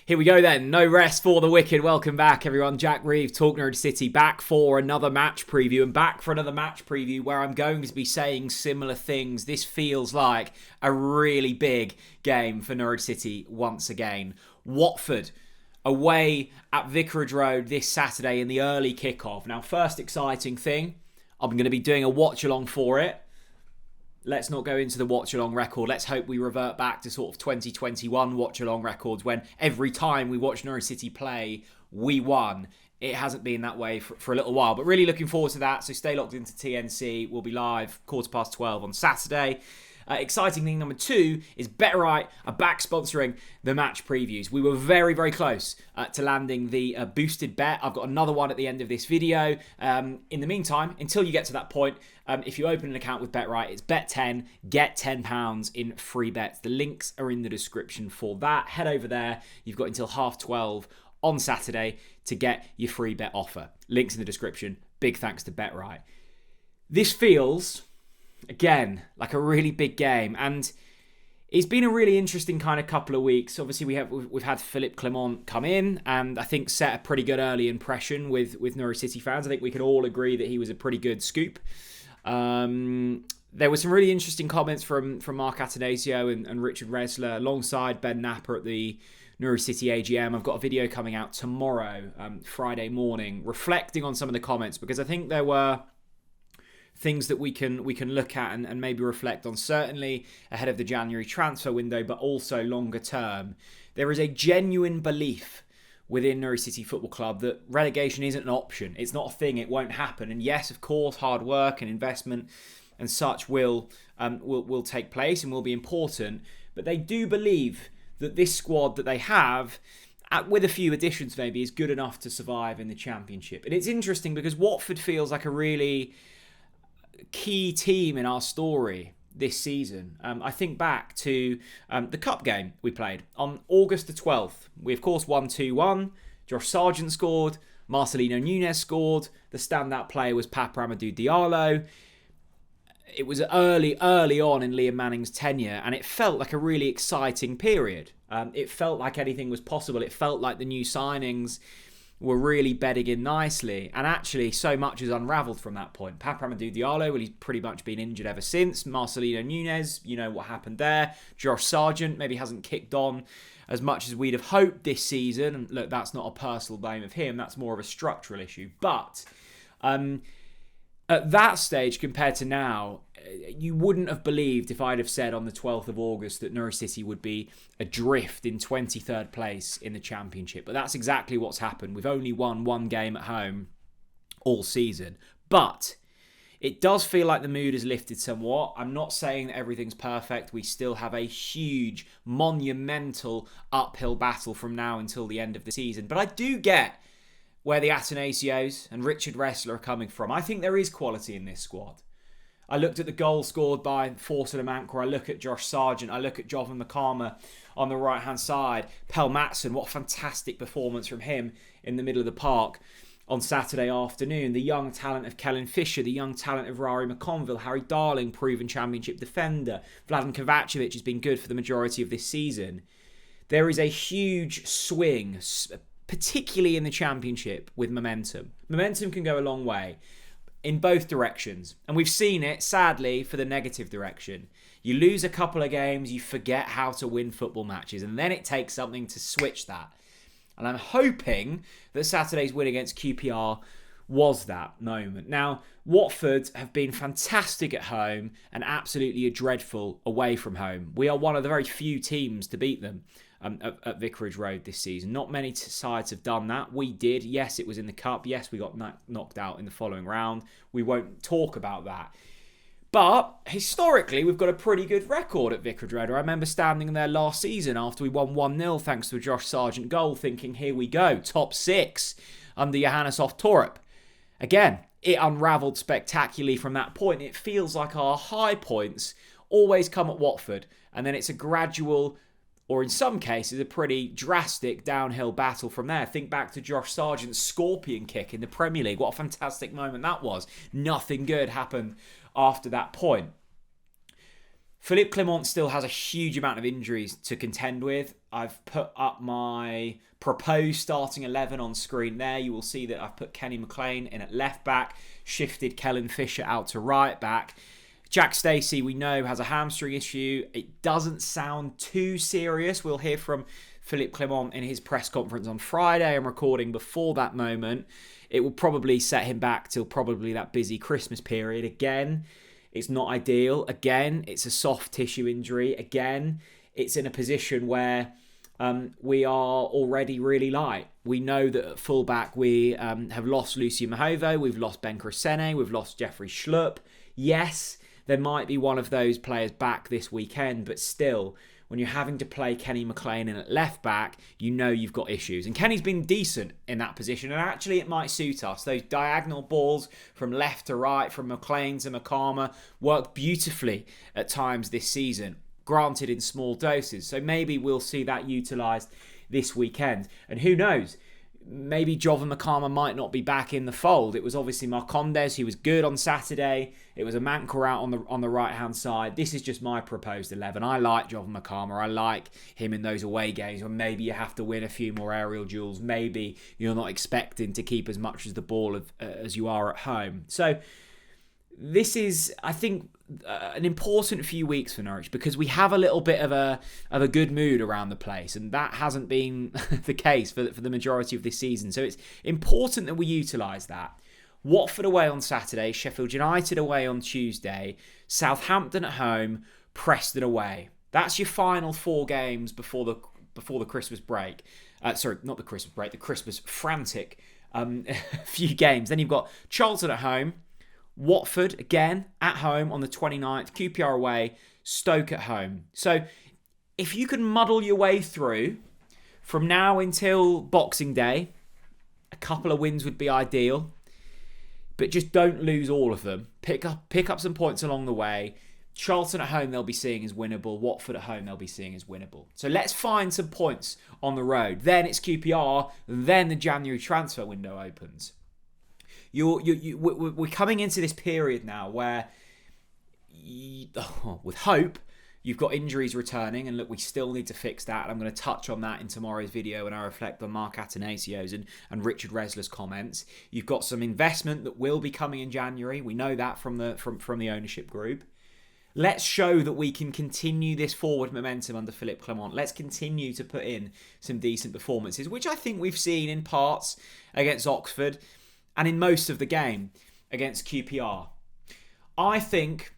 Here we go then. No rest for the wicked. Welcome back, everyone. Jack Reeve, TalkNorwichCity, back for another match preview and back for another match preview where I'm going to be saying similar things. This feels like a really big game for Norwich City once again. Watford away at Vicarage Road this Saturday in the early kickoff. Now, first exciting thing, I'm going to be doing a watch along for it. Let's not go into the watch-along record. Let's hope we revert back to sort of 2021 watch-along records when every time we watched Norwich City play, we won. It hasn't been that way for a little while, but really looking forward to that. So stay locked into TNC. We'll be live 12:15 on Saturday. Exciting thing number 2 is BetRight are back sponsoring the match previews. We were very, very close to landing the boosted bet. I've got another one at the end of this video. In the meantime, until you get to that point, if you open an account with BetRight, it's bet 10, get £10 in free bets. The links are in the description for that. Head over there. You've got until 12:30 on Saturday to get your free bet offer. Links in the description. Big thanks to BetRight. This feels, again, like a really big game, and it's been a really interesting kind of couple of weeks. Obviously, we've had Philippe Clement come in, and I think set a pretty good early impression with Norwich City fans. I think we can all agree that he was a pretty good scoop. There were some really interesting comments from Mark Atanasio and Richard Resler alongside Ben Napper at the Norwich City AGM. I've got a video coming out tomorrow, Friday morning, reflecting on some of the comments, because I think there were things that we can look at and maybe reflect on, certainly ahead of the January transfer window, but also longer term. There is a genuine belief within Norwich City Football Club that relegation isn't an option. It's not a thing. It won't happen. And yes, of course, hard work and investment and such will take place and will be important. But they do believe that this squad that they have, with a few additions maybe, is good enough to survive in the Championship. And it's interesting because Watford feels like a really key team in our story this season. I think back to the cup game we played on August the 12th. We, of course, won 2-1. Josh Sargent scored. Marcelino Nunez scored. The standout player was Papa Amadou Diallo. It was early on in Liam Manning's tenure, and it felt like a really exciting period. It felt like anything was possible. It felt like the new signings were really bedding in nicely, and actually so much has unravelled from that point. Papa Amadou Diallo, well, he's pretty much been injured ever since. Marcelino Nunez, you know what happened there. Josh Sargent maybe hasn't kicked on as much as we'd have hoped this season, and look, that's not a personal blame of him, that's more of a structural issue. But at that stage compared to now, you wouldn't have believed if I'd have said on the 12th of August that Norwich City would be adrift in 23rd place in the Championship. But that's exactly what's happened. We've only won one game at home all season. But it does feel like the mood has lifted somewhat. I'm not saying that everything's perfect. We still have a huge, monumental uphill battle from now until the end of the season. But I do get where the Atanasios and Richard Resler are coming from. I think there is quality in this squad. I looked at the goal scored by Forster Mankwa. I look at Josh Sargent. I look at Jovan Makama on the right-hand side. Pell Matson, what a fantastic performance from him in the middle of the park on Saturday afternoon. The young talent of Kellen Fisher, the young talent of Rari McConville, Harry Darling, proven Championship defender. Vladan Kovacevic has been good for the majority of this season. There is a huge swing, particularly in the Championship, with momentum. Momentum can go a long way in both directions. And we've seen it, sadly, for the negative direction. You lose a couple of games, you forget how to win football matches, and then it takes something to switch that. And I'm hoping that Saturday's win against QPR was that moment. Now, Watford have been fantastic at home and absolutely dreadful away from home. We are one of the very few teams to beat them at Vicarage Road this season. Not many sides have done that. We did. Yes, it was in the Cup. Yes, we got knocked out in the following round. We won't talk about that. But historically, we've got a pretty good record at Vicarage Road. I remember standing there last season after we won 1-0 thanks to a Josh Sargent goal, thinking, here we go, top 6 under Johannes Torup. Again, it unravelled spectacularly from that point. It feels like our high points always come at Watford, and then it's a gradual, or in some cases, a pretty drastic downhill battle from there. Think back to Josh Sargent's scorpion kick in the Premier League. What a fantastic moment that was. Nothing good happened after that point. Philippe Clement still has a huge amount of injuries to contend with. I've put up my proposed starting 11 on screen there. You will see that I've put Kenny McLean in at left back, shifted Kellen Fisher out to right back. Jack Stacey, we know, has a hamstring issue. It doesn't sound too serious. We'll hear from Philippe Clement in his press conference on Friday. I'm recording before that moment. It will probably set him back till probably that busy Christmas period. Again, it's not ideal. Again, it's a soft tissue injury. Again, it's in a position where we are already really light. We know that at fullback we have lost Lucien Mahovo, we've lost Ben Crescene, we've lost Jeffrey Schlupp. Yes, there might be one of those players back this weekend, but still, when you're having to play Kenny McLean in at left back, you know you've got issues. And Kenny's been decent in that position, and actually it might suit us. Those diagonal balls from left to right, from McLean to Makama, work beautifully at times this season, granted in small doses. So maybe we'll see that utilised this weekend. And who knows? Maybe Jovan Makama might not be back in the fold. It was obviously Marcondes, who was good on Saturday. It was a Mankor out on the right-hand side. This is just my proposed 11. I like Jovan Makama. I like him in those away games where maybe you have to win a few more aerial duels. Maybe you're not expecting to keep as much as the ball as you are at home. So this is, I think, an important few weeks for Norwich because we have a little bit of a good mood around the place, and that hasn't been the case for the majority of this season. So it's important that we utilise that. Watford away on Saturday, Sheffield United away on Tuesday, Southampton at home, Preston away. That's your final 4 games before the Christmas break. Sorry, not the Christmas break, the Christmas frantic few games. Then you've got Charlton at home, Watford, again, at home on the 29th, QPR away, Stoke at home. So if you can muddle your way through from now until Boxing Day, a couple of wins would be ideal. But just don't lose all of them. Pick up some points along the way. Charlton at home they'll be seeing as winnable. Watford at home they'll be seeing as winnable. So let's find some points on the road. Then it's QPR. Then the January transfer window opens. We're coming into this period now where, with hope, you've got injuries returning, and look, we still need to fix that. And I'm going to touch on that in tomorrow's video when I reflect on Mark Atanasio's and Richard Resler's comments. You've got some investment that will be coming in January. We know that from the ownership group. Let's show that we can continue this forward momentum under Philippe Clement. Let's continue to put in some decent performances, which I think we've seen in parts against Oxford and in most of the game against QPR. I think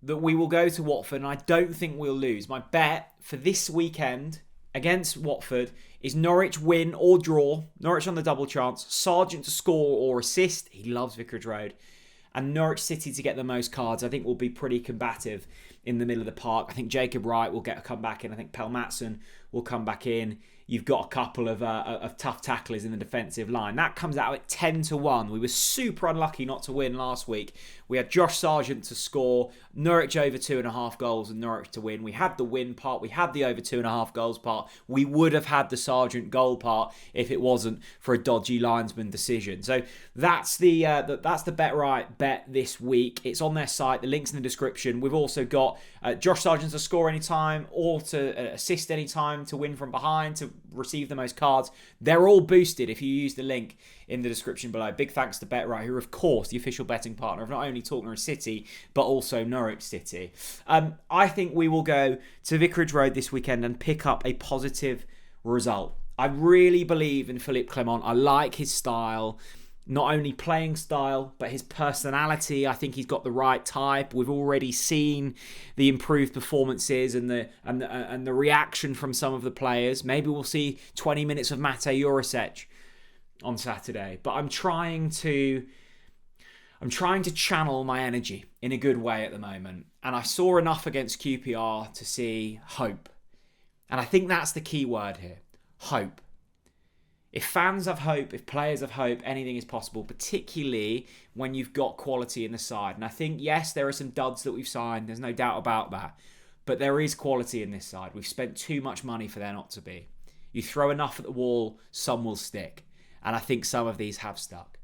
that we will go to Watford, and I don't think we'll lose. My bet for this weekend against Watford is Norwich win or draw. Norwich on the double chance. Sargent to score or assist. He loves Vicarage Road. And Norwich City to get the most cards. I think will be pretty combative in the middle of the park. I think Jacob Wright will come back in. I think Pell Matson will come back in. You've got a couple of tough tacklers in the defensive line. That comes out at 10-1. We were super unlucky not to win last week. We had Josh Sargent to score, Norwich over 2.5 goals and Norwich to win. We had the win part. We had the over 2.5 goals part. We would have had the Sargent goal part if it wasn't for a dodgy linesman decision. So that's the Bet Right bet this week. It's on their site. The link's in the description. We've also got Josh Sargent to score anytime or to assist anytime, to win from behind, to receive the most cards. They're all boosted if you use the link in the description below. Big thanks to Bet Right, who are of course the official betting partner of not only TalkNorwichCity but also Norwich City. I think we will go to Vicarage Road this weekend and pick up a positive result. I really believe in Philippe Clement. I like his style. Not only playing style, but his personality. I think he's got the right type. We've already seen the improved performances and the reaction from some of the players. Maybe we'll see 20 minutes of Mate Jurisic on Saturday. But I'm trying to channel my energy in a good way at the moment. And I saw enough against QPR to see hope. And I think that's the key word here. Hope. If fans have hope, if players have hope, anything is possible, particularly when you've got quality in the side. And I think, yes, there are some duds that we've signed. There's no doubt about that. But there is quality in this side. We've spent too much money for there not to be. You throw enough at the wall, some will stick. And I think some of these have stuck.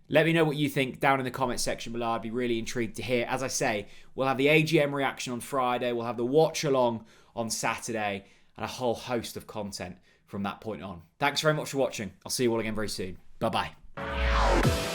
Let me know what you think down in the comment section below. I'd be really intrigued to hear. As I say, we'll have the AGM reaction on Friday. We'll have the watch along on Saturday and a whole host of content from that point on. Thanks very much for watching. I'll see you all again very soon. Bye-bye.